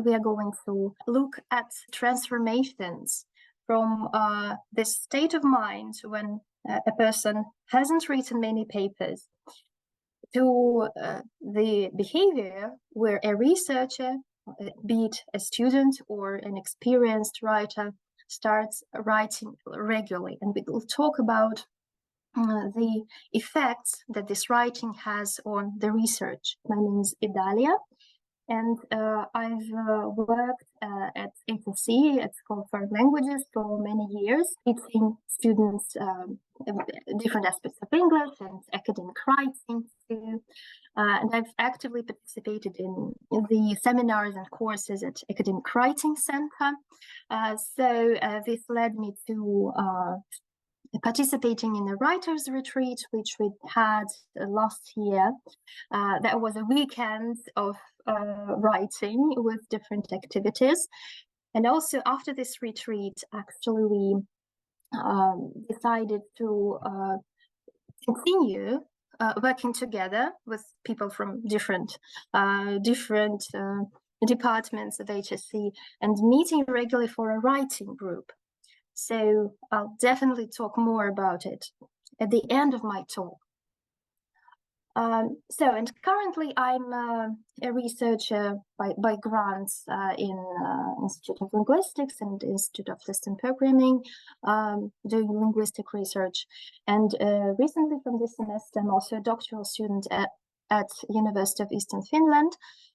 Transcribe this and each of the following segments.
we are going to look at transformations from this state of mind when a person hasn't written many papers to the behavior where a researcher, be it a student or an experienced writer, starts writing regularly. And we will talk about the effects that this writing has on the research. My name is Idaliia, and I've worked at HSE, at School of Foreign Languages, for many years, teaching students different aspects of English and academic writing too. And I've actively participated in the seminars and courses at Academic Writing Center. So this led me to participating in a writers' retreat, which we had last year. That was a weekend of writing with different activities. And also after this retreat, actually, we decided to continue working together with people from different departments of HSE and meeting regularly for a writing group. So I'll definitely talk more about it at the end of my talk. And currently I'm a researcher by grants in Institute of Linguistics and Institute of System Programming, doing linguistic research. And recently from this semester, I'm also a doctoral student at University of Eastern Finland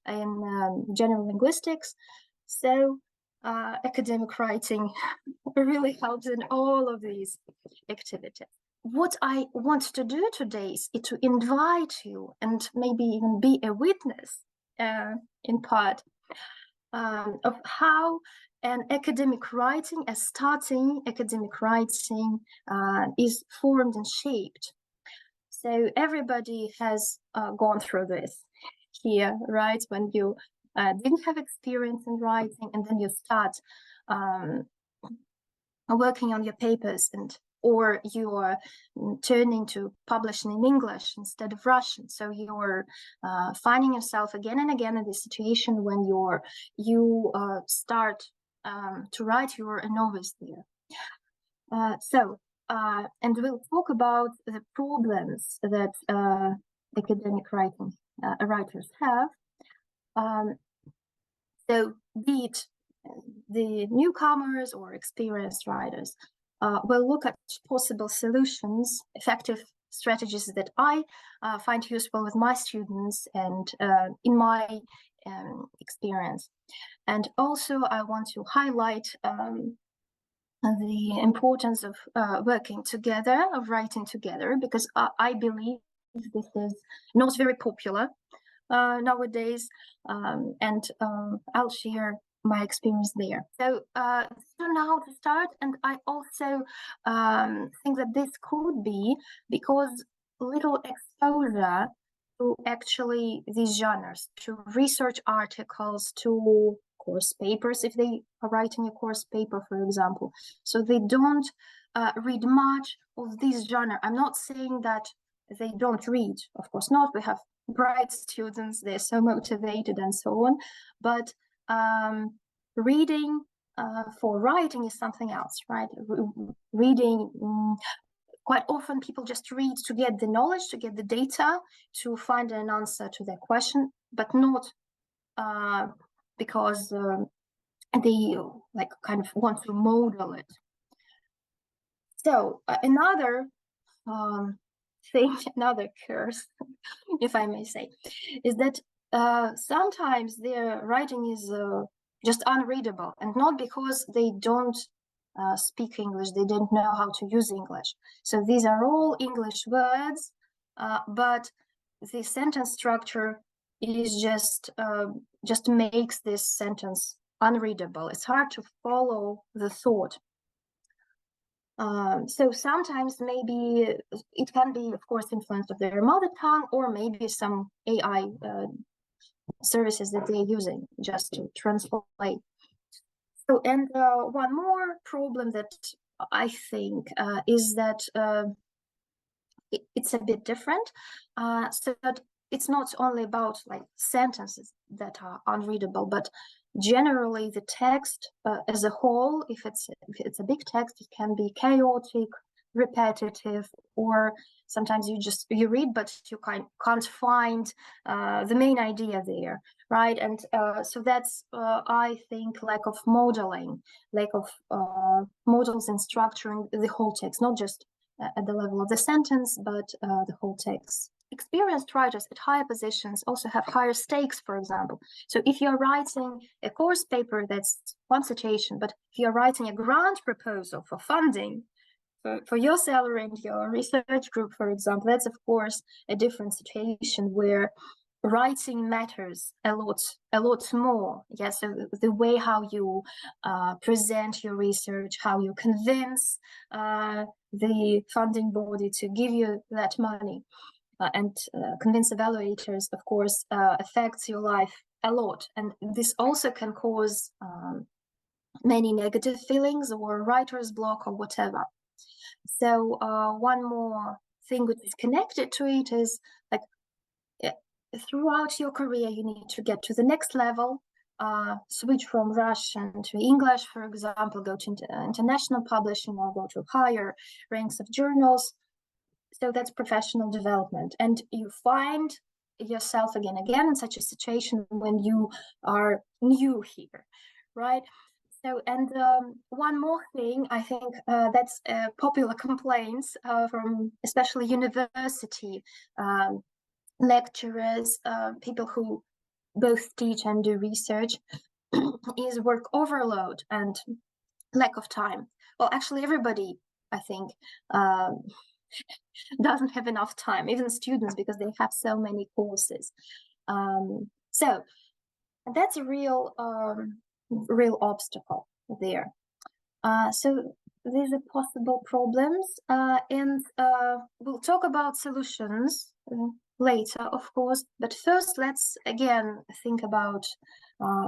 in general linguistics. So academic writing really helps in all of these activities. What I want to do today is to invite you and maybe even be a witness in part of how an academic writing, a starting academic writing is formed and shaped. So everybody has gone through this here, right? When you didn't have experience in writing and then you start working on your papers, or you are turning to publishing in English instead of Russian. So you're finding yourself again and again in this situation when you start to write, you're a novice there. And we'll talk about the problems that academic writers have. So be it the newcomers or experienced writers, we'll look at possible solutions, effective strategies that I find useful with my students and in my experience. And also I want to highlight the importance of working together, of writing together, because I believe this is not very popular nowadays, and I'll share my experience there. So now to start, and I also think that this could be because little exposure to actually these genres, to research articles, to course papers, if they are writing a course paper, for example. So they don't read much of this genre. I'm not saying that they don't read, of course not. We have bright students, they're so motivated and so on, but reading for writing is something else, right? Reading, quite often people just read to get the knowledge, to get the data, to find an answer to their question, but not because they kind of want to model it. So another thing, another curse, if I may say, is that sometimes their writing is just unreadable, and not because they don't speak English, they don't know how to use English. So these are all English words, but the sentence structure is just makes this sentence unreadable. It's hard to follow the thought. So sometimes maybe it can be, of course, influence of their mother tongue, or maybe some AI services that they're using just to translate. So, and one more problem that I think is that it's a bit different. So that it's not only about like sentences that are unreadable, but generally the text as a whole, if it's a big text, it can be chaotic, repetitive, or sometimes you read but you can't find the main idea there, right? And so that's I think lack of modeling, lack of models in structuring the whole text, not just at the level of the sentence, but the whole text. Experienced writers at higher positions also have higher stakes, for example. So if you're writing a course paper, that's one situation, but if you're writing a grant proposal for funding for your salary and your research group, for example, that's of course a different situation where writing matters a lot more. Yes, so the way how you present your research, how you convince the funding body to give you that money, and convince evaluators, of course, affects your life a lot. And this also can cause many negative feelings or writer's block or whatever. So one more thing which is connected to it is like throughout your career, you need to get to the next level, switch from Russian to English, for example, go to international publishing or go to higher ranks of journals. So that's professional development. And you find yourself again in such a situation when you are new here, right? So, and one more thing, I think that's popular complaints from especially university lecturers, people who both teach and do research, is work overload and lack of time. Well, actually, everybody, I think, doesn't have enough time, even students, because they have so many courses. So that's a real obstacle there. So these are possible problems, and we'll talk about solutions later, of course. But first, let's again think about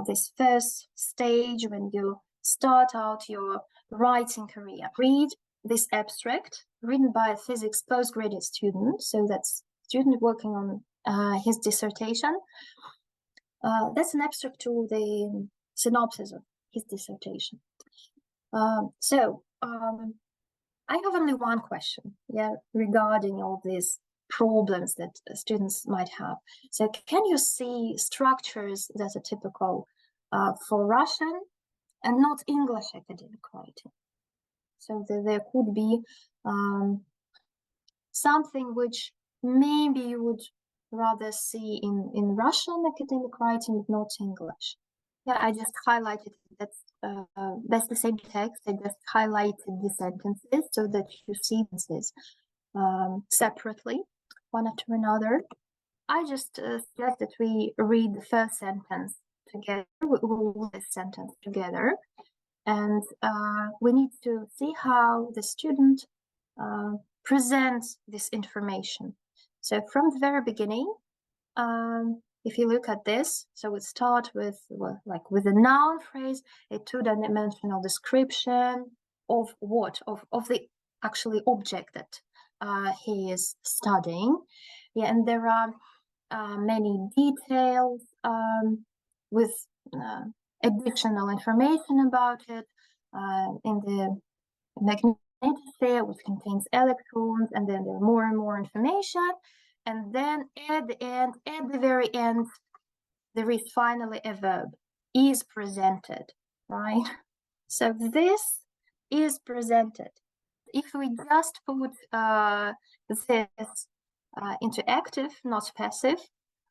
this first stage when you start out your writing career. Read this abstract written by a physics postgraduate student, so that's student working on his dissertation. That's an abstract to the synopsis of his dissertation. So I have only one question, regarding all these problems that students might have. So can you see structures that are typical for Russian and not English academic writing? So there could be something which maybe you would rather see in Russian academic writing, not English. Yeah, I just highlighted that's the same text. I just highlighted the sentences so that you see this separately, one after another. I just suggest that we read the first sentence together. We'll read this sentence together, and we need to see how the student presents this information. So from the very beginning, if you look at this, so we start with with a noun phrase, a two-dimensional description of what? Of the actually object that he is studying. Yeah, and there are many details with additional information about it in the magnetosphere, which contains electrons, and then there are more and more information. And then at the very end, there is finally a verb, is presented, right? So this is presented. If we just put this into active, not passive,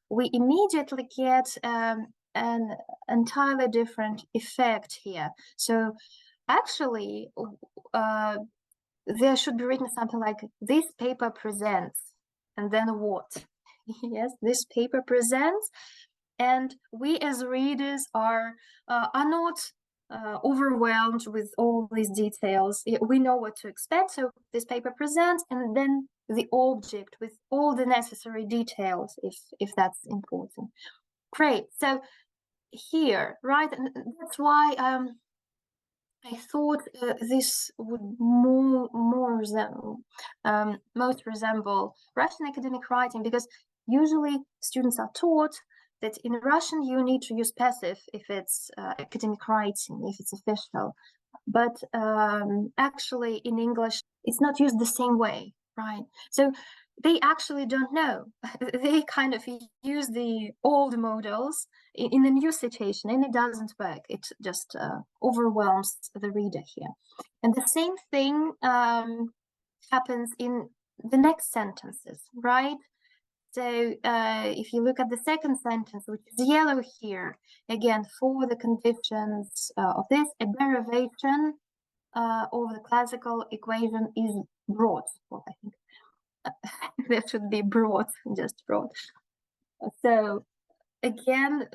we immediately get an entirely different effect here. So actually, there should be written something like, this paper presents, and then what? Yes, this paper presents, and we as readers are not overwhelmed with all these details. We know what to expect, so this paper presents, and then the object with all the necessary details, if that's important. Great. So here, right, and that's why I thought this would most resemble Russian academic writing, because usually students are taught that in Russian you need to use passive if it's academic writing, if it's official. But actually in English, it's not used the same way, right? So they actually don't know. They kind of use the old models in a new situation, and it doesn't work. It just overwhelms the reader here. And the same thing happens in the next sentences, right? So if you look at the second sentence, which is yellow here, again, for the conditions of this, a derivation of the classical equation is brought. Well, I think that should be brought, just brought. So again,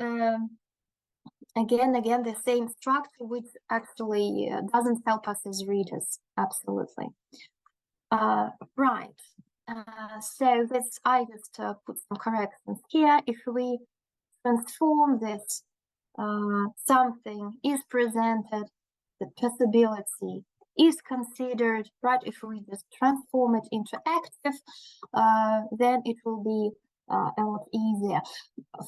again, the same structure, which actually doesn't help us as readers, absolutely. Right. So this, I just put some corrections here. If we transform this, something is presented, the possibility is considered, right? If we just transform it into active, then it will be a lot easier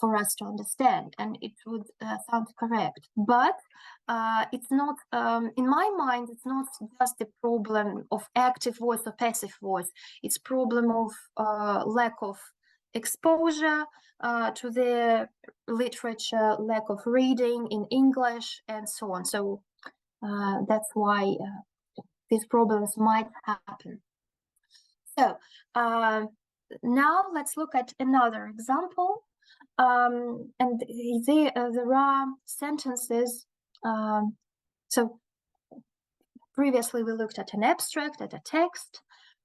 for us to understand, and it would sound correct. But it's not, in my mind, it's not just the problem of active voice or passive voice. It's problem of lack of exposure to the literature, lack of reading in English, and so on. So that's why these problems might happen. So now let's look at another example. And there are sentences. So previously we looked at an abstract, at a text,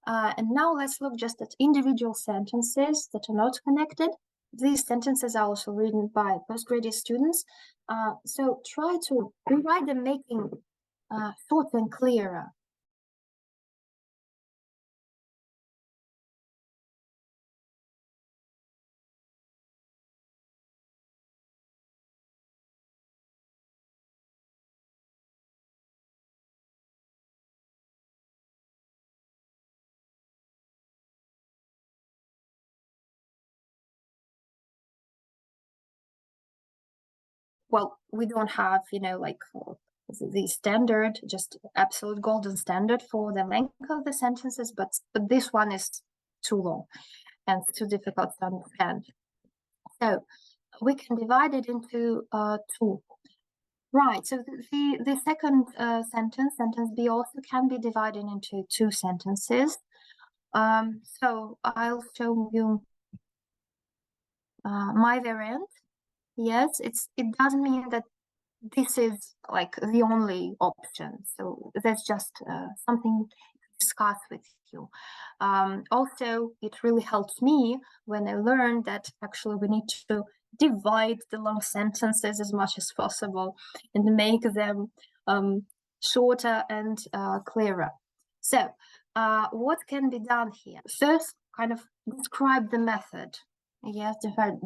and now let's look just at individual sentences that are not connected. These sentences are also written by postgraduate students. So try to rewrite them, making shorter and clearer. Well, we don't have, like the standard, just absolute golden standard for the length of the sentences, but this one is too long and too difficult to understand. So we can divide it into two. Right, so the second sentence B also can be divided into two sentences. So I'll show you my variant. Yes, it doesn't mean that this is like the only option. So that's just something to discuss with you. Also, it really helped me when I learned that actually we need to divide the long sentences as much as possible and make them shorter and clearer. So what can be done here? First, kind of describe the method. Yes,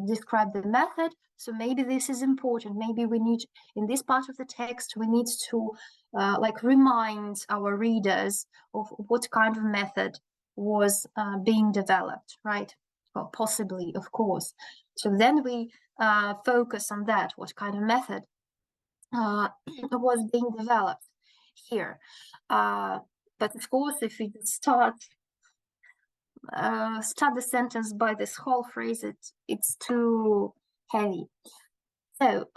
describe the method. So maybe this is important. Maybe we need, in this part of the text, we need to like remind our readers of what kind of method was being developed, right? Well, possibly, of course. So then we focus on that, what kind of method was being developed here. But of course, if we start the sentence by this whole phrase, it's too heavy. So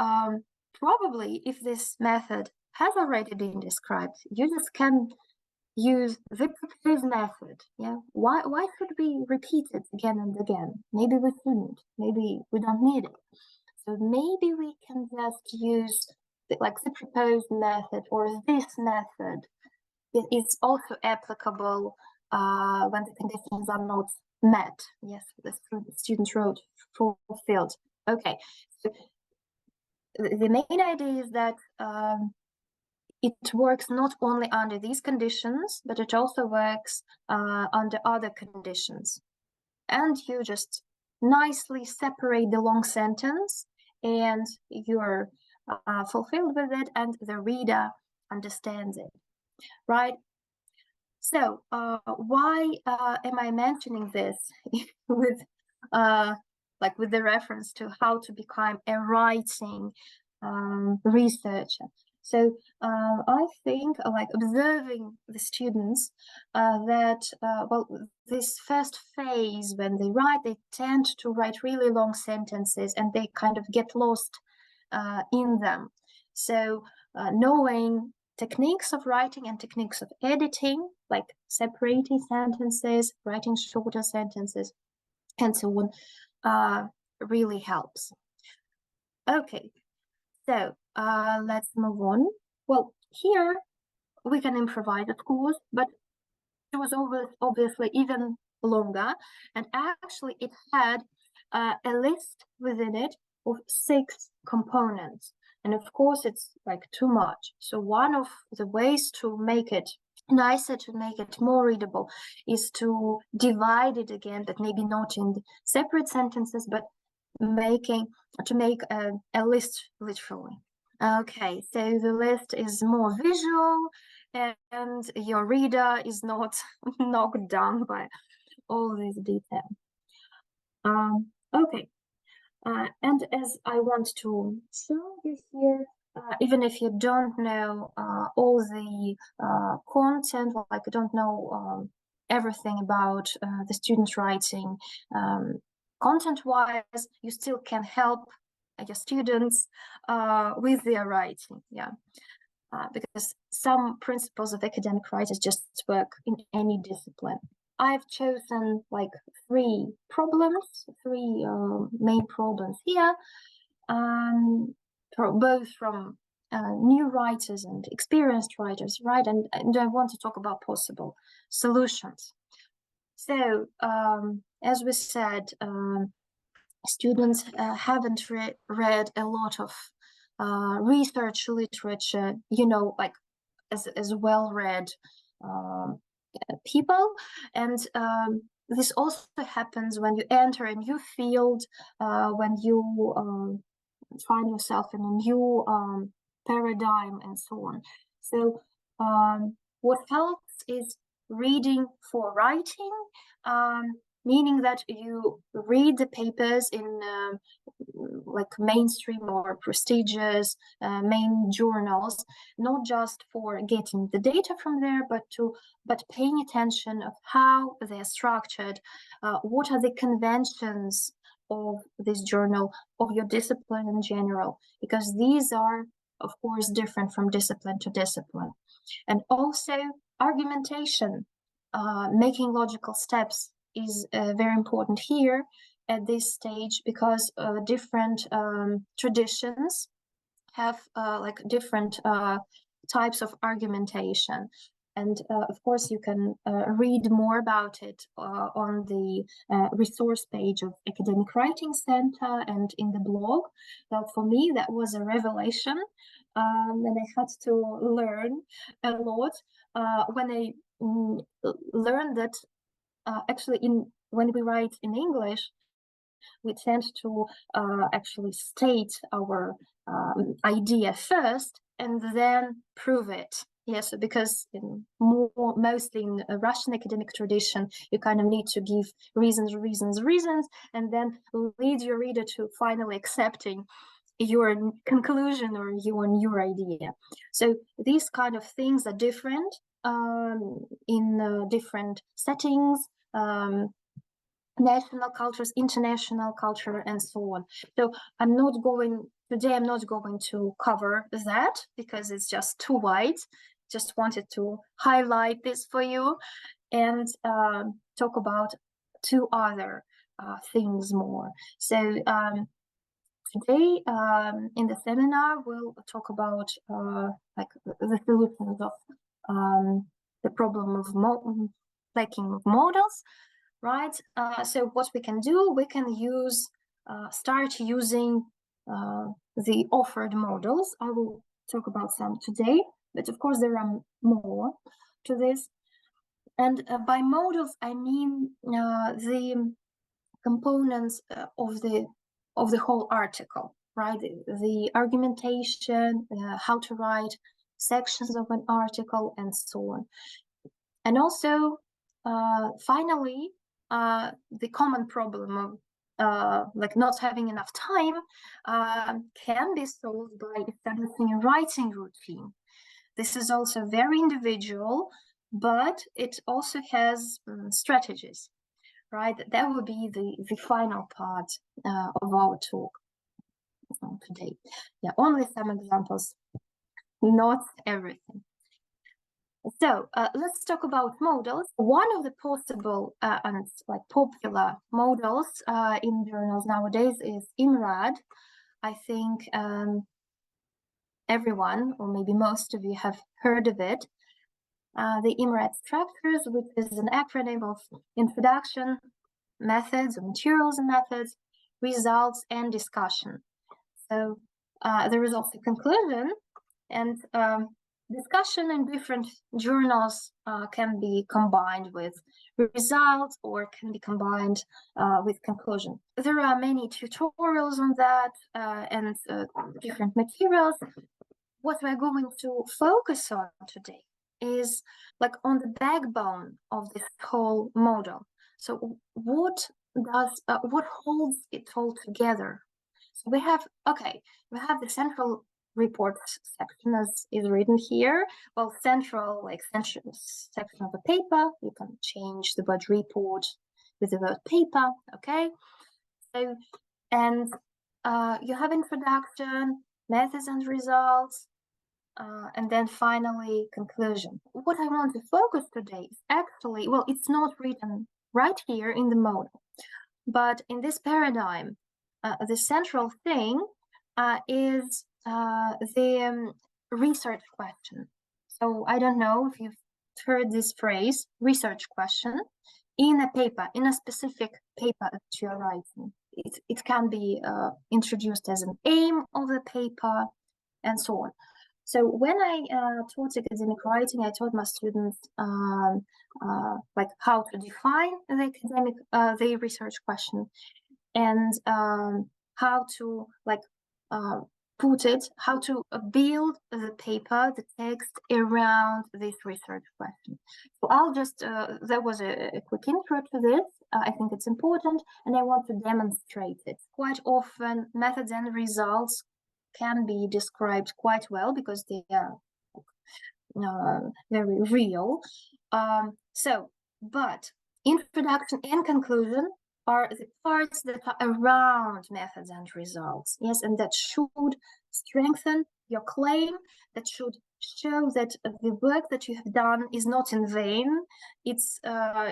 probably if this method has already been described, you just can use the proposed method. Yeah, why should we repeat it again and again? Maybe we shouldn't. Maybe we don't need it. So maybe we can just use the proposed method, or this method. It's also applicable when the conditions are not met. Yes, the student wrote fulfilled. Okay, so the main idea is that it works not only under these conditions, but it also works under other conditions. And you just nicely separate the long sentence, and you're fulfilled with it, and the reader understands it, right? So why am I mentioning this with like with the reference to how to become a writing researcher. So I think like observing the students that, well, this first phase when they write, they tend to write really long sentences and they kind of get lost in them. So knowing techniques of writing and techniques of editing, like separating sentences, writing shorter sentences, and so on, really helps. Okay, so let's move on. Well, here we can improvise, of course, but it was obviously even longer, and actually it had a list within it of 6 components, and of course it's like too much. So one of the ways to make it nicer, to make it more readable, is to divide it again, but maybe not in separate sentences, but to make a list literally. Okay, so the list is more visual and your reader is not knocked down by all this detail. Okay, and as I want to show you here, even if you don't know all the content, like you don't know everything about the student writing content-wise, you still can help your students with their writing, because some principles of academic writers just work in any discipline. I've chosen like 3 main problems here, both from new writers and experienced writers, right? And I want to talk about possible solutions. So, as we said, students haven't read a lot of research literature, you know, like as well-read people, and this also happens when you enter a new field, when you find yourself in a new paradigm and so on. So what helps is reading for writing, meaning that you read the papers in like mainstream or prestigious main journals, not just for getting the data from there, but paying attention of how they're structured, what are the conventions of this journal, of your discipline in general, because these are, of course, different from discipline to discipline. And also argumentation, making logical steps is very important here at this stage, because different traditions have like different types of argumentation. And of course, you can read more about it on the resource page of Academic Writing Center and in the blog. For me, that was a revelation, and I had to learn a lot when I learned that actually when we write in English, we tend to actually state our idea first and then prove it. Yes, because mostly in a Russian academic tradition, you kind of need to give reasons, and then lead your reader to finally accepting your conclusion or your new idea. So these kind of things are different in different settings, national cultures, international culture, and so on. So I'm not going to cover that because it's just too wide. Just wanted to highlight this for you and talk about 2 other things more. So today in the seminar, we'll talk about like the solutions of the problem of lacking of models, right? So what we can do, we can start using the offered models. I will talk about some today, but of course there are more to this. And by models, I mean the components of the whole article, right? The argumentation, how to write sections of an article, and so on. And also, finally, the common problem like not having enough time, can be solved by establishing a writing routine. This is also very individual, but it also has strategies, right? That will be the final part of our talk today. Yeah, only some examples, not everything. So let's talk about models. One of the possible and like popular models in journals nowadays is IMRAD. I think everyone, or maybe most of you, have heard of it. The IMRAD structures, which is an acronym of Introduction, Methods, or Materials and Methods, Results, and Discussion. So there is also conclusion, and discussion in different journals can be combined with results or can be combined with conclusion. There are many tutorials on that and different materials. What we're going to focus on today is like on the backbone of this whole model. So what holds it all together? So we have the central reports section as is written here. Well, central section of the paper. You can change the word report with the word paper. Okay. So and you have introduction, methods and results, and then finally conclusion. What I want to focus today is actually, well, it's not written right here in the model, but in this paradigm, the central thing is the research question. So I don't know if you've heard this phrase, research question, in a paper, in a specific paper that you're writing. It can be introduced as an aim of the paper and so on. So when I taught academic writing, I taught my students like how to define the research question, and how to how to build the paper, the text around this research question. So I'll just, that was a quick intro to this. I think it's important, and I want to demonstrate it. Quite often, methods and results can be described quite well because they are very real. But introduction and conclusion are the parts that are around methods and results. Yes, and that should strengthen your claim, that should show that the work that you have done is not in vain. It's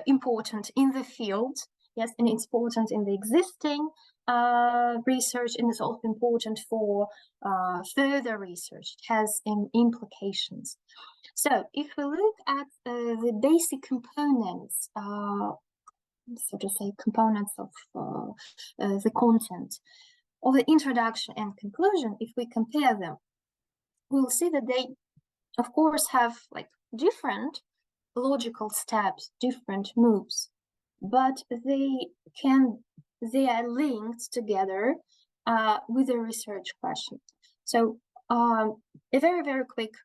important in the field, yes, and it's important in the existing research, and it's also important for further research. It has implications. So if we look at the basic components, so to say, components of the content of the introduction and conclusion, if we compare them, we'll see that they, of course, have like different logical steps, different moves, but they are linked together with the research question. So a very, very quick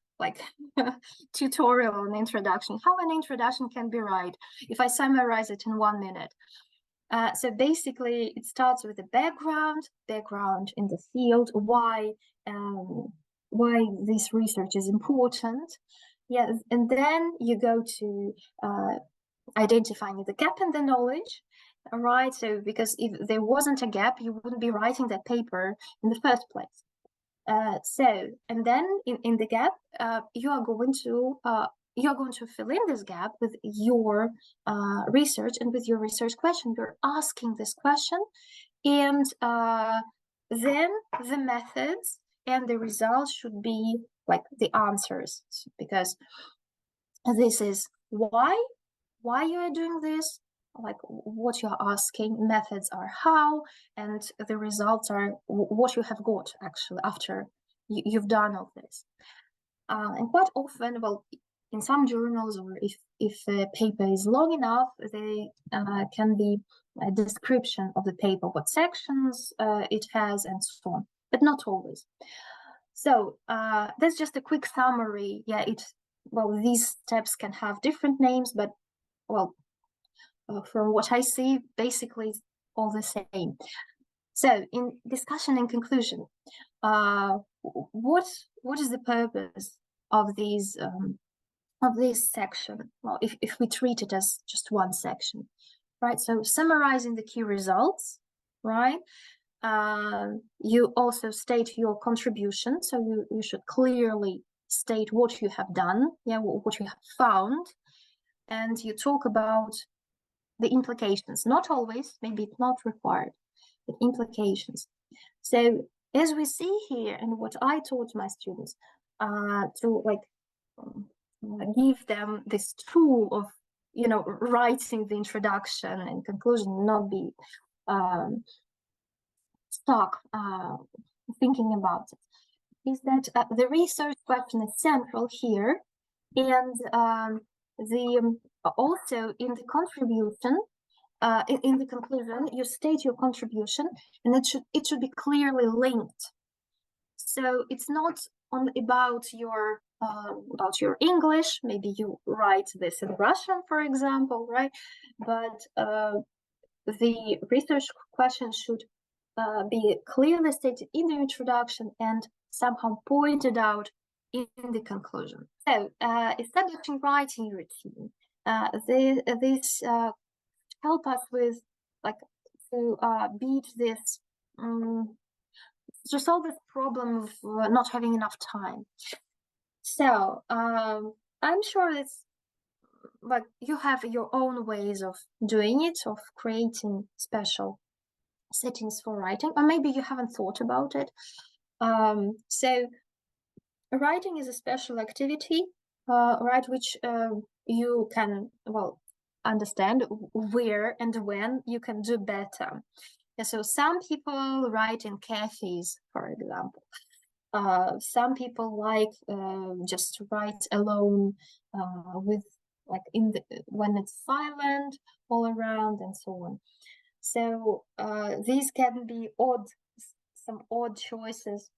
tutorial on introduction, how an introduction can be right, if I summarize it in 1 minute. So basically it starts with the background in the field, why this research is important. Yes, and then you go to identifying the gap in the knowledge. All right, so because if there wasn't a gap, you wouldn't be writing that paper in the first place. And then in the gap, you are going to fill in this gap with your research and with your research question. You're asking this question, and then the methods and the results should be like the answers, because this is why you are doing this, like what you're asking. Methods are how, and the results are what you have got actually after you've done all this. And quite often, well, in some journals, or if a paper is long enough, they can be a description of the paper, what sections it has, and so on, but not always. So that's just a quick summary. Yeah, these steps can have different names, but well, from what I see, basically all the same. So in discussion and conclusion, what is the purpose of these of this section? Well, if we treat it as just one section, right? So summarizing the key results, right? You also state your contribution, so you should clearly state what you have done, yeah, what you have found, and you talk about the implications. Not always, maybe it's not required, but implications. So as we see here, and what I taught my students, to like give them this tool of, you know, writing the introduction and conclusion, not be stuck thinking about it, is that the research question is central here, and also in the contribution, in the conclusion, you state your contribution, and it should be clearly linked. So it's not only about your English. Maybe you write this in Russian, for example, right? But the research question should be clearly stated in the introduction and somehow pointed out in the conclusion. So establishing writing routine. This help us with to beat this to solve this problem of not having enough time. So I'm sure it's like you have your own ways of doing it, of creating special settings for writing, or maybe you haven't thought about it. So writing is a special activity, right, which you can, well, understand where and when you can do better. Yeah, so some people write in cafes, for example. Some people like just to write alone with like when it's silent all around and so on. So these can be some odd choices.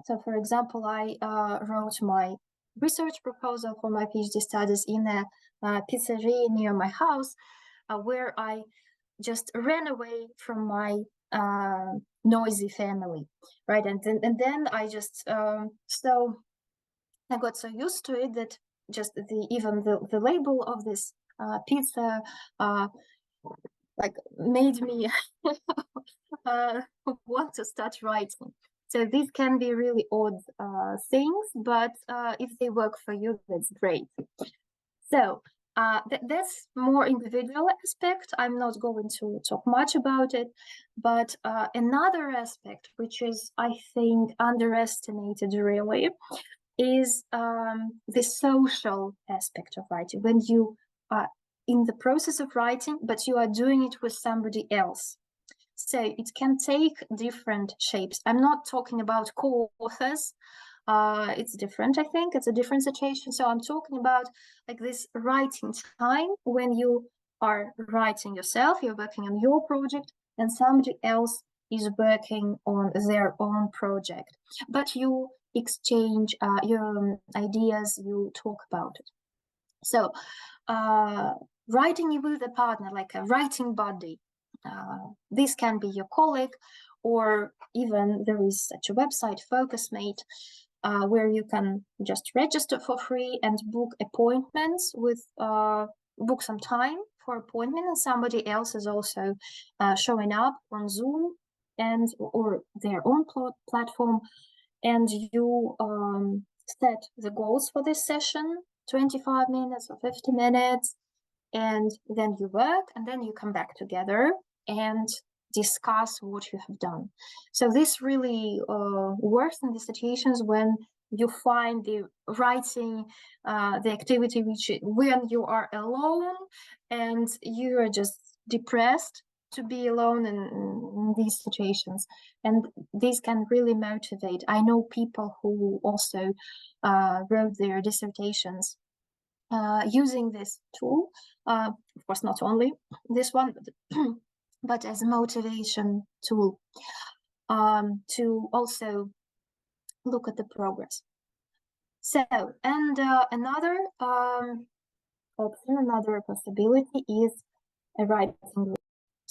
So for example, I wrote my research proposal for my PhD studies in a pizzeria near my house, where I just ran away from my noisy family, right? And then I just so I got so used to it that just even the label of this pizza like made me want to start writing. So these can be really odd things, but if they work for you, that's great. So that's more individual aspect. I'm not going to talk much about it, but another aspect, which is, I think, underestimated really, is the social aspect of writing. When you are in the process of writing, but you are doing it with somebody else. So it can take different shapes. I'm not talking about co-authors. It's different, I think. It's a different situation. So I'm talking about like this writing time when you are writing yourself, you're working on your project, and somebody else is working on their own project. But you exchange your ideas, you talk about it. So writing with a partner, like a writing buddy, this can be your colleague, or even there is such a website, FocusMate, where you can just register for free and book appointments with book some time for appointment, and somebody else is also showing up on Zoom and or their own platform, and you set the goals for this session, 25 minutes or 50 minutes, and then you work, and then you come back together and discuss what you have done. So this really works in the situations when you find the writing, the activity when you are alone and you are just depressed to be alone in these situations, and these can really motivate. I know people who also wrote their dissertations using this tool, of course not only this one, but as a motivation tool to also look at the progress. So, and another option, another possibility is a writing group.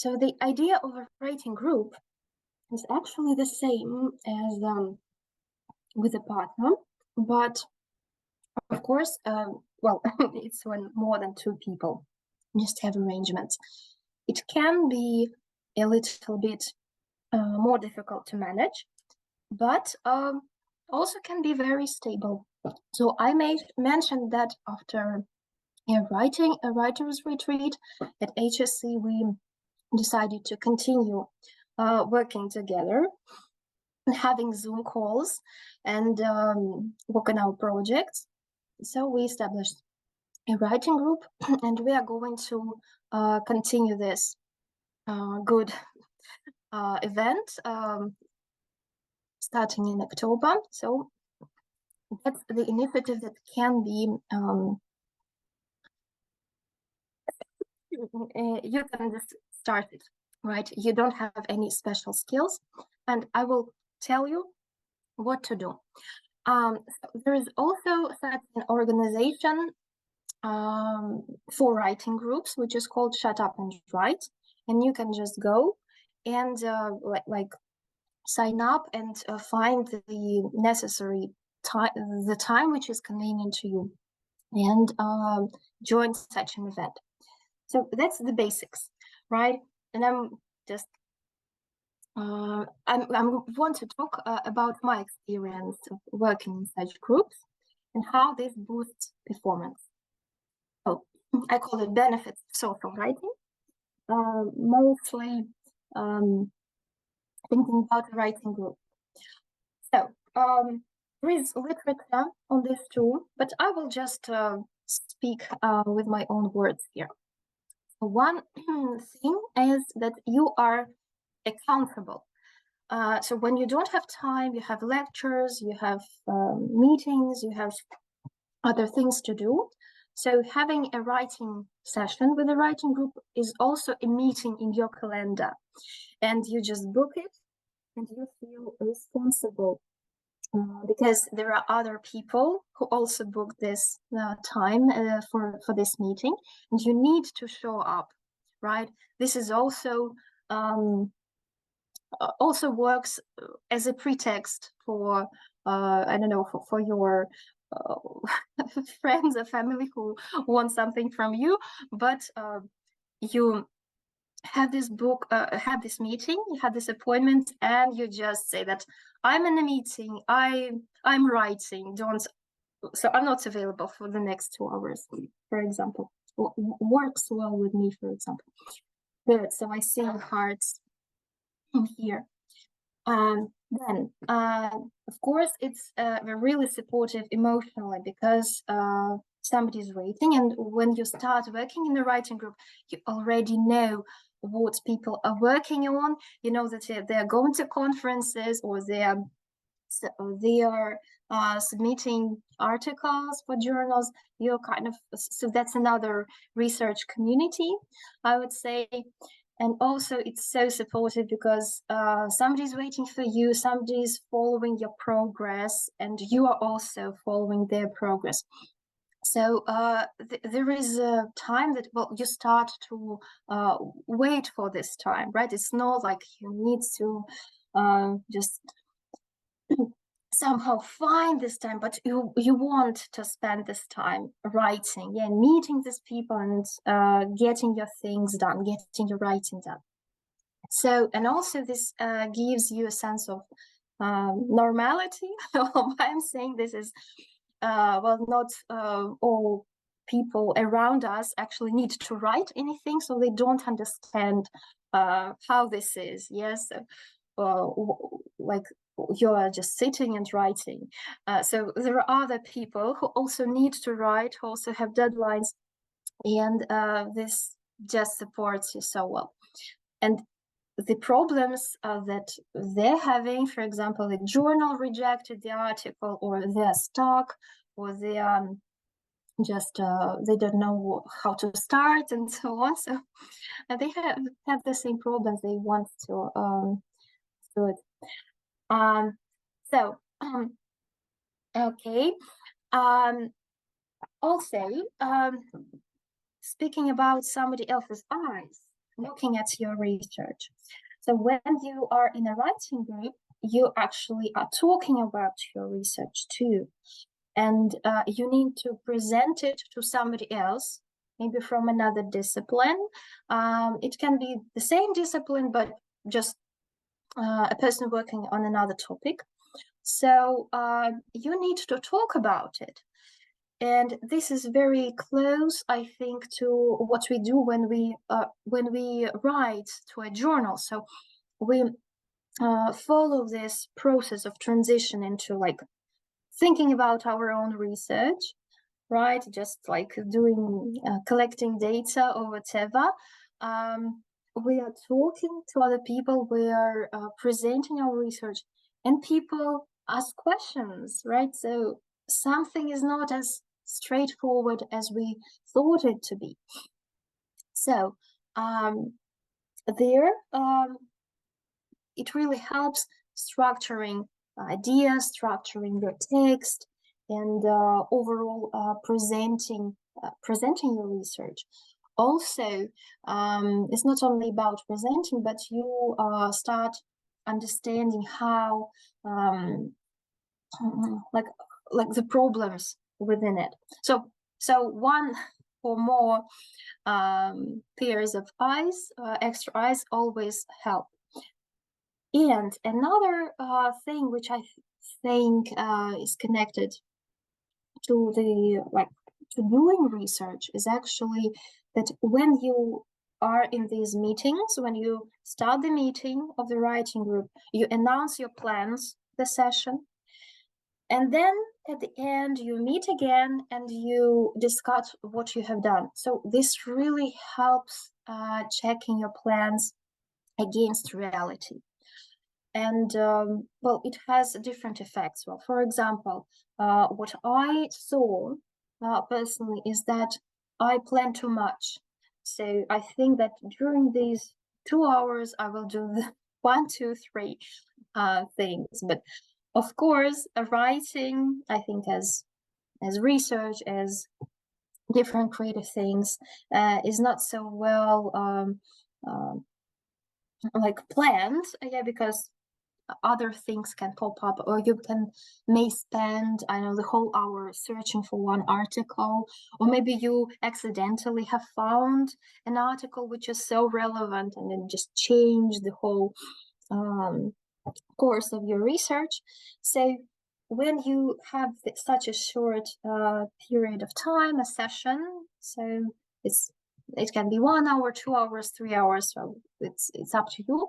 So the idea of a writing group is actually the same as with a partner, but of course, well, it's when more than two people just have arrangements. It can be a little bit more difficult to manage, but also can be very stable. So I may mention that after a writer's retreat at HSE, we decided to continue working together, having Zoom calls, and work on our projects. So we established a writing group, and we are going to continue this good event starting in October. So that's the initiative that can be you can just start it, right? You don't have any special skills, and I will tell you what to do. So there is also such an organization for writing groups, which is called Shut Up and Write, and you can just go and like sign up and find the necessary time, the time which is convenient to you, and join such an event. So that's the basics, right? And I'm just I want to talk about my experience of working in such groups and how this boosts performance. So I call it benefits of social writing, mostly thinking about a writing group. So there is literature on this too, but I will just speak with my own words here. One thing is that you are accountable. So when you don't have time, you have lectures, you have meetings, you have other things to do. So having a writing session with a writing group is also a meeting in your calendar, and you just book it and you feel responsible because there are other people who also booked this time for this meeting, and you need to show up, right? This is also works as a pretext for I don't know, for your friends or family who want something from you, but you have this book, have this meeting, you have this appointment, and you just say that I'm in a meeting, I'm writing, so I'm not available for the next 2 hours, for example. Works well with me, for example. Good, so I see hearts here. Then, of course, it's really supportive emotionally because somebody's waiting, and when you start working in the writing group, you already know what people are working on. You know that they're going to conferences, or they are submitting articles for journals. You're kind of, so that's another research community, I would say. And also it's so supportive because somebody's waiting for you, somebody's following your progress, and you are also following their progress. So there is a time that, well, you start to wait for this time, right? It's not like you need to just somehow find this time, but you want to spend this time writing, and meeting these people, and getting your things done, getting your writing done. So, and also this gives you a sense of normality. Why I'm saying this is, well, not all people around us actually need to write anything, so they don't understand how this is. Yes, like you are just sitting and writing. So there are other people who also need to write, who also have deadlines, and this just supports you so well. And the problems that they're having, for example, the journal rejected the article, or they're stuck, or they just they don't know how to start, and so on. So they have the same problems. They want to do it. So okay. Also, speaking about somebody else's eyes, looking at your research. So when you are in a writing group, you actually are talking about your research too. And you need to present it to somebody else, maybe from another discipline. It can be the same discipline, but just a person working on another topic. So you need to talk about it. And this is very close, I think, to what we do when we write to a journal. So we follow this process of transition into like thinking about our own research, right? Just like doing collecting data or whatever. We are talking to other people. We are presenting our research, and people ask questions, right? So something is not as straightforward as we thought it to be. So it really helps structuring ideas, structuring your text, and overall presenting your research. Also, it's not only about presenting, but you start understanding how like the problems within it. So one or more pairs of eyes, extra eyes, always help. And another thing which I think is connected to to doing research is actually that when you are in these meetings, when you start the meeting of the writing group, you announce your plans, the session, and then at the end you meet again and you discuss what you have done. So this really helps checking your plans against reality. And well, it has different effects. Well, for example, what I saw personally is that I plan too much. So I think that during these 2 hours, I will do the 1, 2, 3 things. But of course, writing, I think, as research, as different creative things, is not so well like planned, yeah, because other things can pop up, or you may spend, I know, the whole hour searching for one article, or maybe you accidentally have found an article which is so relevant and then just change the whole course of your research. So when you have such a short period of time, a session, so it can be 1 hour, 2 hours, 3 hours, so it's up to you,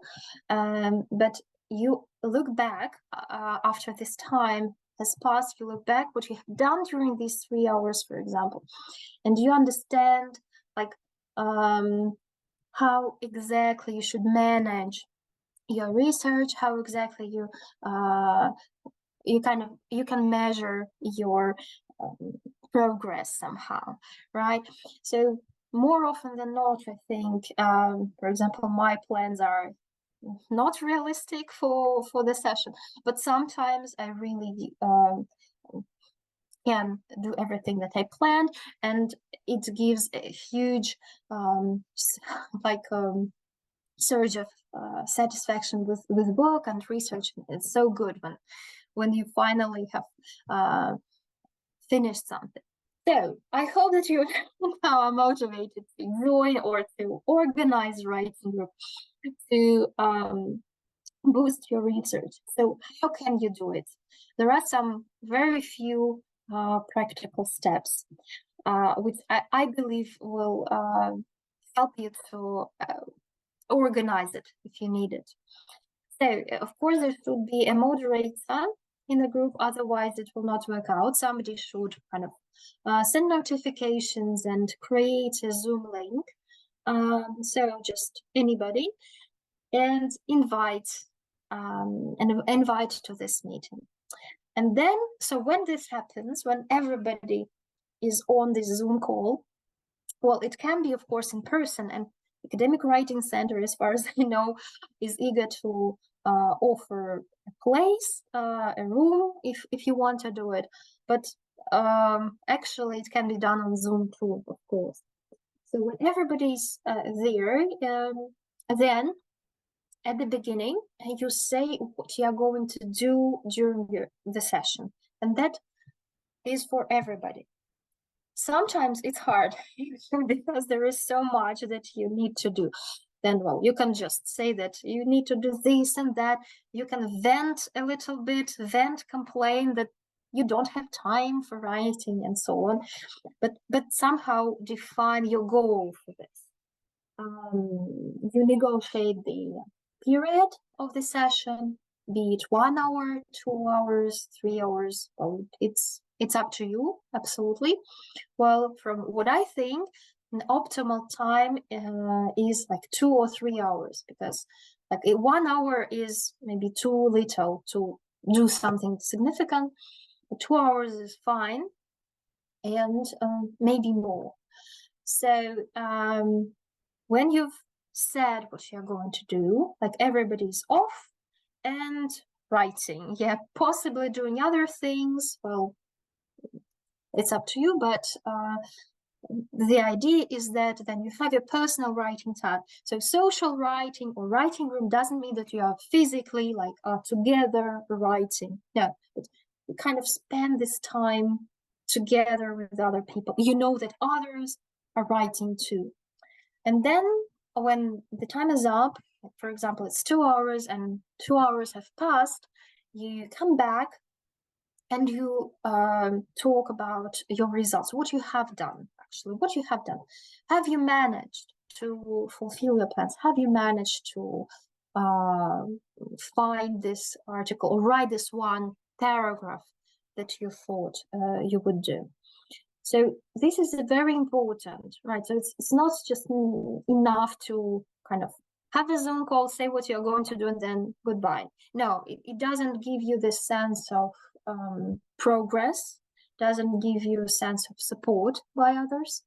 but you look back after this time has passed, you look back what you have done during these 3 hours, for example, and you understand like how exactly you should manage your research, how exactly you can measure your progress somehow, right? So more often than not, I think, for example, my plans are not realistic for the session, but sometimes I really can do everything that I planned, and it gives a huge surge of satisfaction with work and research. It's so good when you finally have finished something. So I hope that you are motivated to join or to organize writing group to boost your research. So how can you do it? There are some very few practical steps which I believe will help you to organize it if you need it. So of course there should be a moderator in the group, otherwise it will not work out. Somebody should kind of send notifications and create a Zoom link. So just anybody, and invite to this meeting. And then, so when this happens, when everybody is on this Zoom call, well, it can be, of course, in person, and Academic Writing Center, as far as I know, is eager to offer a place, a room, if you want to do it. But actually, it can be done on Zoom too, of course. So when everybody's there, then at the beginning, you say what you are going to do during the session, and that is for everybody. Sometimes it's hard because there is so much that you need to do. Then, well, you can just say that you need to do this and that. You can vent a little bit, complain that you don't have time for writing and so on. But somehow define your goal for this. You negotiate the period of the session, be it 1 hour, 2 hours, 3 hours. Well, it's up to you, absolutely. Well, from what I think, an optimal time is like 2 or 3 hours, because like 1 hour is maybe too little to do something significant. 2 hours is fine, and maybe more. So when you've said what you're going to do, like everybody's off and writing, yeah, possibly doing other things, well, it's up to you, but the idea is that then you have your personal writing time. So social writing or writing room doesn't mean that you are physically like together writing. No, but you kind of spend this time together with other people. You know that others are writing too. And then when the time is up, for example, it's 2 hours and 2 hours have passed, you come back and you talk about your results, what you have done, actually, what you have done. Have you managed to fulfill your plans? Have you managed to find this article or write this one paragraph that you thought you would do? So this is very important, right? So it's not just enough to kind of have a Zoom call, say what you're going to do, and then goodbye. No, it doesn't give you this sense of progress, doesn't give you a sense of support by others.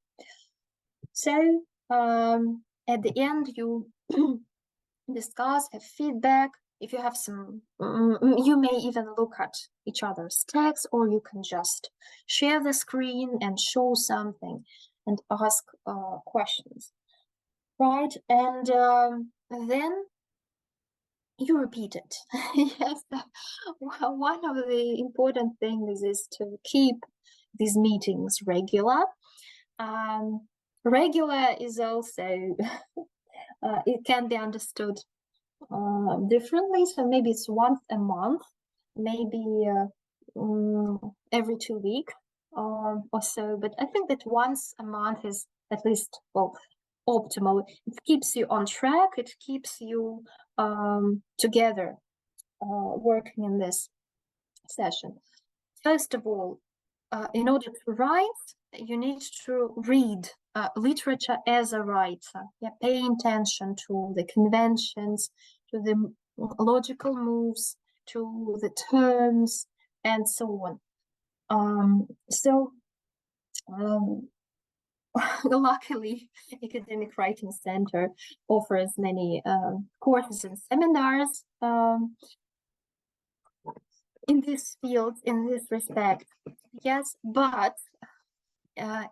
So at the end, you discuss, have feedback. If you have some, you may even look at each other's text, or you can just share the screen and show something and ask questions, right? And then you repeat it. Yes, well, one of the important things is to keep these meetings regular. Regular is also, it can be understood differently. So maybe it's once a month, maybe every 2 weeks or so. But I think that once a month is at least, well, optimal. It keeps you on track. It keeps you together working in this session. First of all, in order to write, you need to read literature as a writer. Yeah, pay attention to the conventions, to the logical moves, to the terms, and so on. Luckily, Academic Writing Center offers many courses and seminars in this field, in this respect. Yes, but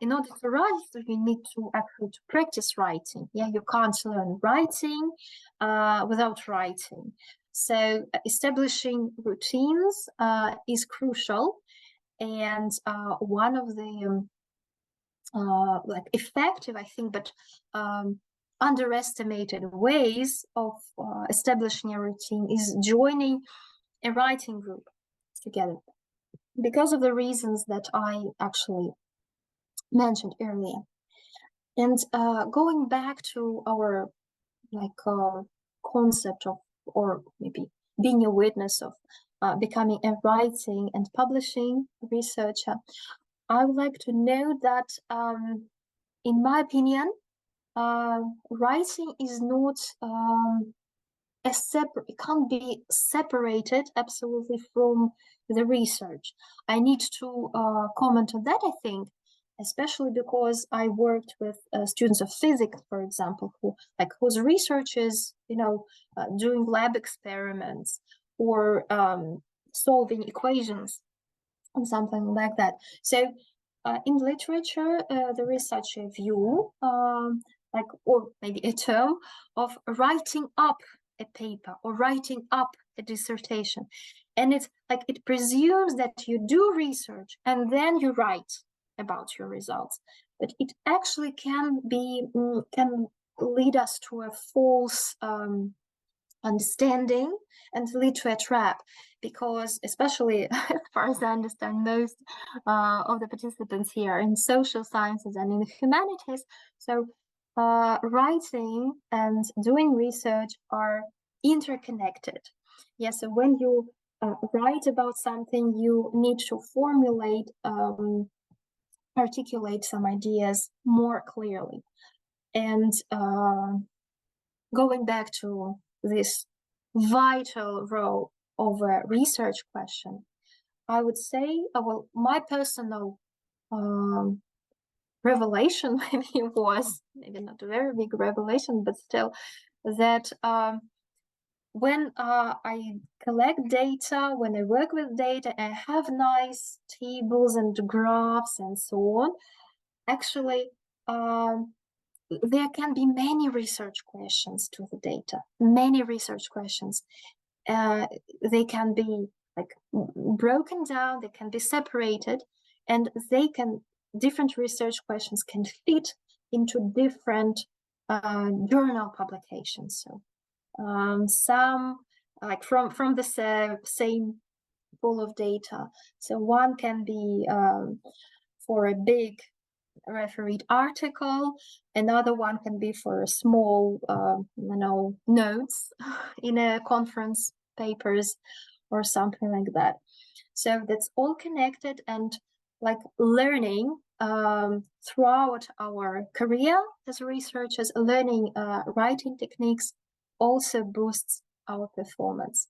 in order to write, you need to actually practice writing. Yeah, you can't learn writing without writing. So establishing routines is crucial, and one of the like effective, I think, but underestimated ways of establishing a routine is joining a writing group together, because of the reasons that I actually mentioned earlier. And going back to our concept of, or maybe being a witness of becoming a writing and publishing researcher, I would like to know that in my opinion, writing is not a separate, it can't be separated absolutely from the research. I need to comment on that, I think, especially because I worked with students of physics, for example, whose research is, doing lab experiments or solving equations and something like that. So in literature, there is such a view, or maybe a term of writing up a paper or writing up a dissertation. And it's like it presumes that you do research and then you write about your results. But it actually can lead us to a false understanding and lead to a trap, because especially as far as I understand, most of the participants here are in social sciences and in the humanities. So writing and doing research are interconnected. Yes, so when you write about something, you need to formulate, articulate some ideas more clearly. And going back to this vital role of a research question, I would say, well, my personal revelation maybe was, maybe not a very big revelation, but still, that when I collect data, when I work with data, I have nice tables and graphs and so on. Actually, there can be many research questions to the data, many research questions. They can be like broken down, they can be separated, and different research questions can fit into different journal publications. So some like from the same pool of data. So one can be for a big refereed article, another one can be for a small notes in a conference papers or something like that. So that's all connected, and like learning throughout our career as researchers, learning writing techniques also boosts our performance.